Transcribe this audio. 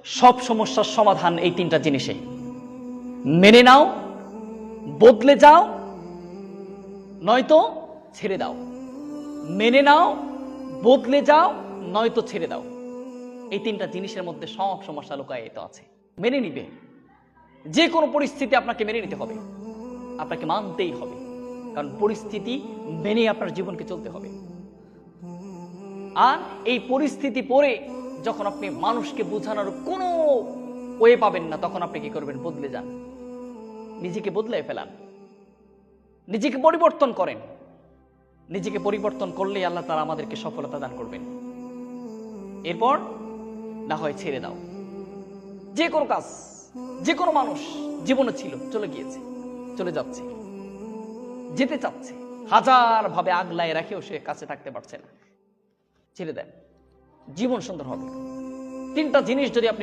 সব সমস্যার সমাধান এই তিনটা জিনিসে। মেনে নাও, বদলে যাও, নয়তো ছেড়ে দাও। মেনে নাও, বদলে যাও, নয়তো ছেড়ে দাও। এই তিনটা জিনিসের মধ্যে সব সমস্যা লুকায়িত আছে। মেনে নিবে, যে কোনো পরিস্থিতি আপনাকে মেনে নিতে হবে, আপনাকে মানতেই হবে, কারণ পরিস্থিতি মেনে আপনার জীবনকে চলতে হবে। আর এই পরিস্থিতি পরে যখন আপনি মানুষকে বোঝানোর কোনো ওয়ে পাবেন না, তখন আপনি কি করবেন? বদলে যান, নিজেকে বদলে ফেলান, নিজেকে পরিবর্তন করেন। নিজেকে পরিবর্তন করলেই আল্লাহ তাআলা আমাদেরকে সফলতা দান করবেন। এরপর না হয় ছেড়ে দাও। যে কোনো কাজ, যে কোনো মানুষ জীবনে ছিল, চলে গিয়েছে, চলে যাচ্ছে, যেতে চাচ্ছে, হাজার ভাবে আগলায় রাখেও সে কাছে থাকতে পারছে না। ছেড়ে দেন, জীবন সুন্দর হবে। তিনটা জিনিস যদি আপনি